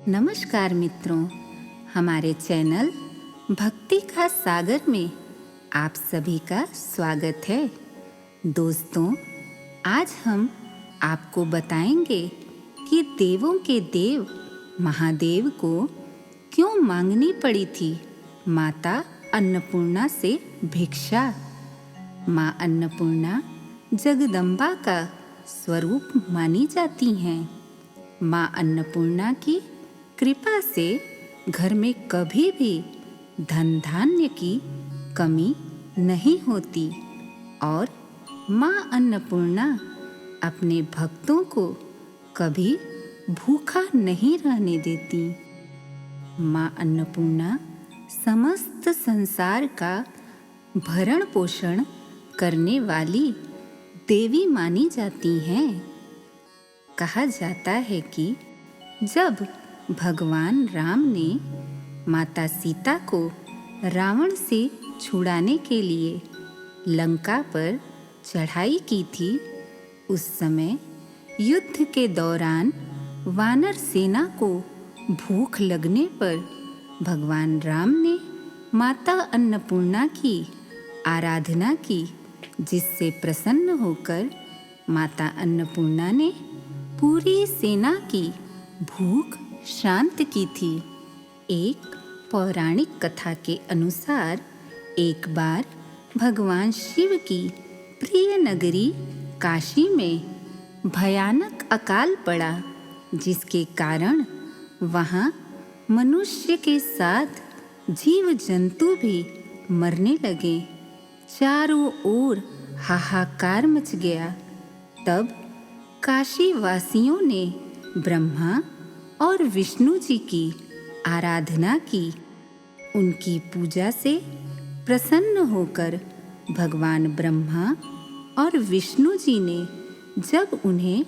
नमस्कार मित्रों, हमारे चैनल भक्ति का सागर में आप सभी का स्वागत है। दोस्तों, आज हम आपको बताएंगे कि देवों के देव महादेव को क्यों मांगनी पड़ी थी माता अन्नपूर्णा से भिक्षा। माँ अन्नपूर्णा जगदम्बा का स्वरूप मानी जाती हैं। माँ अन्नपूर्णा की कृपा से घर में कभी भी धन धान्य की कमी नहीं होती और माँ अन्नपूर्णा अपने भक्तों को कभी भूखा नहीं रहने देती। माँ अन्नपूर्णा समस्त संसार का भरण पोषण करने वाली देवी मानी जाती हैं। कहा जाता है कि जब भगवान राम ने माता सीता को रावण से छुड़ाने के लिए लंका पर चढ़ाई की थी, उस समय युद्ध के दौरान वानर सेना को भूख लगने पर भगवान राम ने माता अन्नपूर्णा की आराधना की, जिससे प्रसन्न होकर माता अन्नपूर्णा ने पूरी सेना की भूख शांत की थी। एक पौराणिक कथा के अनुसार एक बार भगवान शिव की प्रिय नगरी काशी में भयानक अकाल पड़ा, जिसके कारण वहाँ मनुष्य के साथ जीव जंतु भी मरने लगे। चारों ओर हाहाकार मच गया। तब काशी वासियों ने ब्रह्मा और विष्णु जी की आराधना की। उनकी पूजा से प्रसन्न होकर भगवान ब्रह्मा और विष्णु जी ने जब उन्हें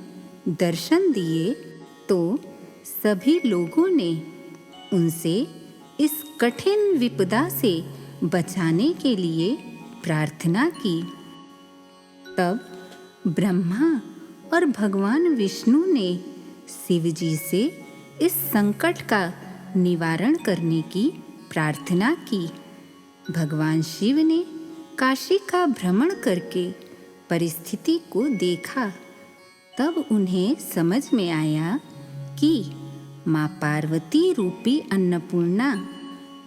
दर्शन दिए तो सभी लोगों ने उनसे इस कठिन विपदा से बचाने के लिए प्रार्थना की। तब ब्रह्मा और भगवान विष्णु ने शिव जी से इस संकट का निवारण करने की प्रार्थना की। भगवान शिव ने काशी का भ्रमण करके परिस्थिति को देखा। तब उन्हें समझ में आया कि माँ पार्वती रूपी अन्नपूर्णा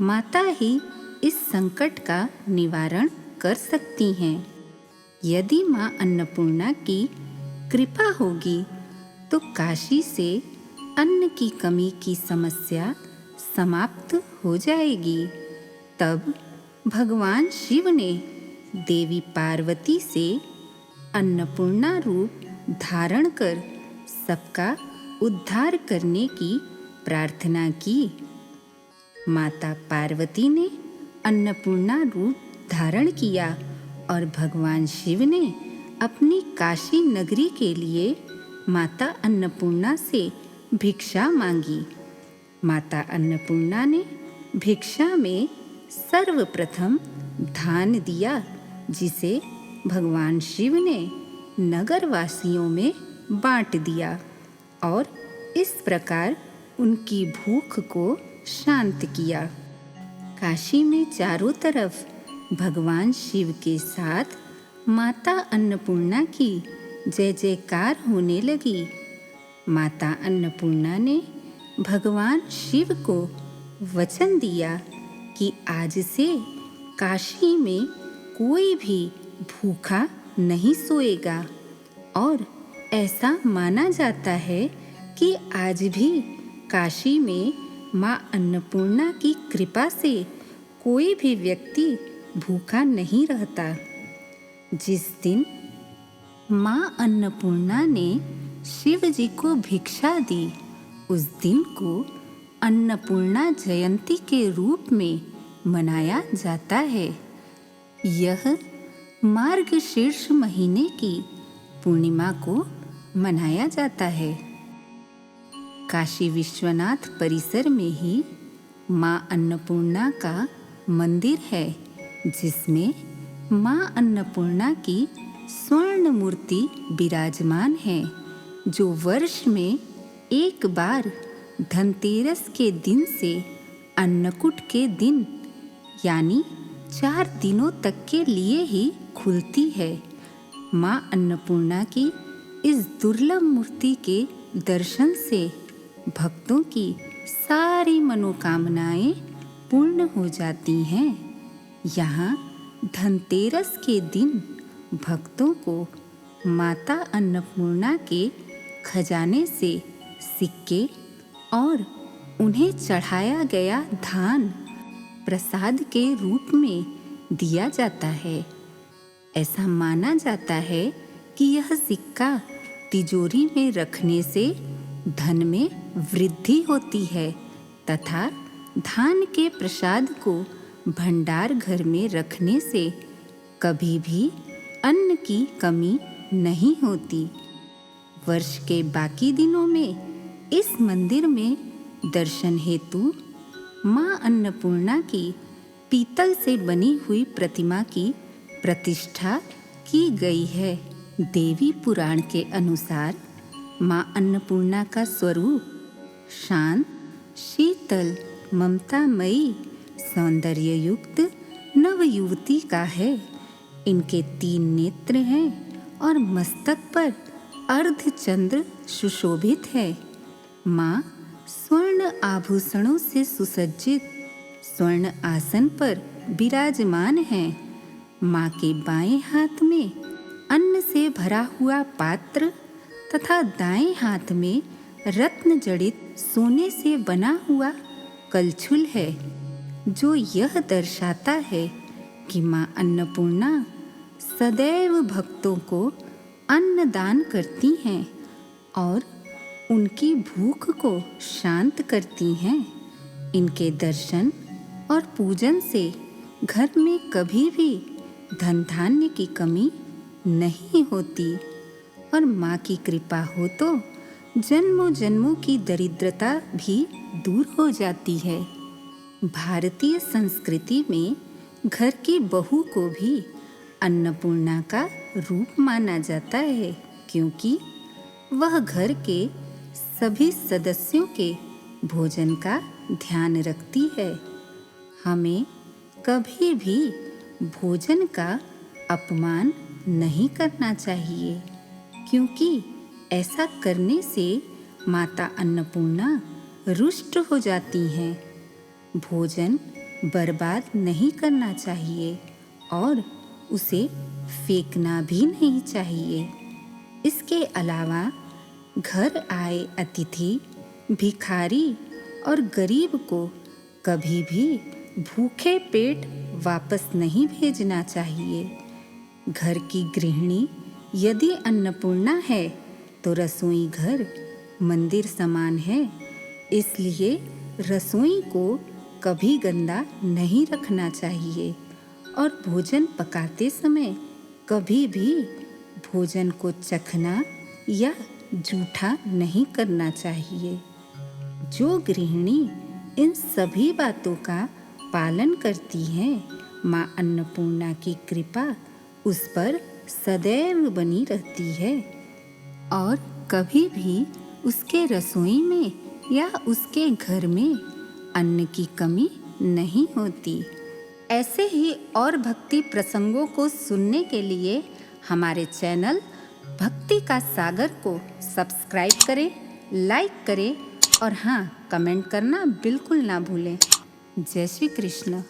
माता ही इस संकट का निवारण कर सकती हैं। यदि माँ अन्नपूर्णा की कृपा होगी तो काशी से अन्न की कमी की समस्या समाप्त हो जाएगी। तब भगवान शिव ने देवी पार्वती से अन्नपूर्णा रूप धारण कर सबका उद्धार करने की प्रार्थना की। माता पार्वती ने अन्नपूर्णा रूप धारण किया और भगवान शिव ने अपनी काशी नगरी के लिए माता अन्नपूर्णा से भिक्षा मांगी। माता अन्नपूर्णा ने भिक्षा में सर्वप्रथम धान दिया, जिसे भगवान शिव ने नगरवासियों में बांट दिया और इस प्रकार उनकी भूख को शांत किया। काशी में चारों तरफ भगवान शिव के साथ माता अन्नपूर्णा की जय जयकार होने लगी। माता अन्नपूर्णा ने भगवान शिव को वचन दिया कि आज से काशी में कोई भी भूखा नहीं सोएगा और ऐसा माना जाता है कि आज भी काशी में माँ अन्नपूर्णा की कृपा से कोई भी व्यक्ति भूखा नहीं रहता। जिस दिन माँ अन्नपूर्णा ने शिव जी को भिक्षा दी, उस दिन को अन्नपूर्णा जयंती के रूप में मनाया जाता है। यह मार्गशीर्ष महीने की पूर्णिमा को मनाया जाता है। काशी विश्वनाथ परिसर में ही माँ अन्नपूर्णा का मंदिर है, जिसमें माँ अन्नपूर्णा की स्वर्ण मूर्ति विराजमान है, जो वर्ष में एक बार धनतेरस के दिन से अन्नकूट के दिन यानी 4 दिनों तक के लिए ही खुलती है। माँ अन्नपूर्णा की इस दुर्लभ मूर्ति के दर्शन से भक्तों की सारी मनोकामनाएं पूर्ण हो जाती हैं। यहाँ धनतेरस के दिन भक्तों को माता अन्नपूर्णा के खजाने से सिक्के और उन्हें चढ़ाया गया धान प्रसाद के रूप में दिया जाता है। ऐसा माना जाता है कि यह सिक्का तिजोरी में रखने से धन में वृद्धि होती है तथा धान के प्रसाद को भंडार घर में रखने से कभी भी अन्न की कमी नहीं होती। वर्ष के बाकी दिनों में इस मंदिर में दर्शन हेतु माँ अन्नपूर्णा की पीतल से बनी हुई प्रतिमा की प्रतिष्ठा की गई है। देवी पुराण के अनुसार माँ अन्नपूर्णा का स्वरूप शांत, शीतल, ममतामयी, सौंदर्य युक्त नव युवती का है। इनके 3 नेत्र हैं और मस्तक पर अर्धचंद्र सुशोभित है। माँ स्वर्ण आभूषणों से सुसज्जित स्वर्ण आसन पर विराजमान है। माँ के बाएं हाथ में अन्न से भरा हुआ पात्र तथा दाएं हाथ में रत्न जड़ित सोने से बना हुआ कलछुल है, जो यह दर्शाता है कि माँ अन्नपूर्णा सदैव भक्तों को अन्न दान करती हैं और उनकी भूख को शांत करती हैं। इनके दर्शन और पूजन से घर में कभी भी धन धान्य की कमी नहीं होती और माँ की कृपा हो तो जन्मों जन्मों की दरिद्रता भी दूर हो जाती है। भारतीय संस्कृति में घर की बहू को भी अन्नपूर्णा का रूप माना जाता है, क्योंकि वह घर के सभी सदस्यों के भोजन का ध्यान रखती है। हमें कभी भी भोजन का अपमान नहीं करना चाहिए, क्योंकि ऐसा करने से माता अन्नपूर्णा रुष्ट हो जाती हैं। भोजन बर्बाद नहीं करना चाहिए और उसे फेंकना भी नहीं चाहिए। इसके अलावा घर आए अतिथि, भिखारी और गरीब को कभी भी भूखे पेट वापस नहीं भेजना चाहिए। घर की गृहिणी यदि अन्नपूर्णा है तो रसोई घर मंदिर समान है, इसलिए रसोई को कभी गंदा नहीं रखना चाहिए और भोजन पकाते समय कभी भी भोजन को चखना या जूठा नहीं करना चाहिए। जो गृहिणी इन सभी बातों का पालन करती हैं, माँ अन्नपूर्णा की कृपा उस पर सदैव बनी रहती है और कभी भी उसके रसोई में या उसके घर में अन्न की कमी नहीं होती। ऐसे ही और भक्ति प्रसंगों को सुनने के लिए हमारे चैनल भक्ति का सागर को सब्सक्राइब करें, लाइक करें और हाँ, कमेंट करना बिल्कुल ना भूलें। जय श्री कृष्ण।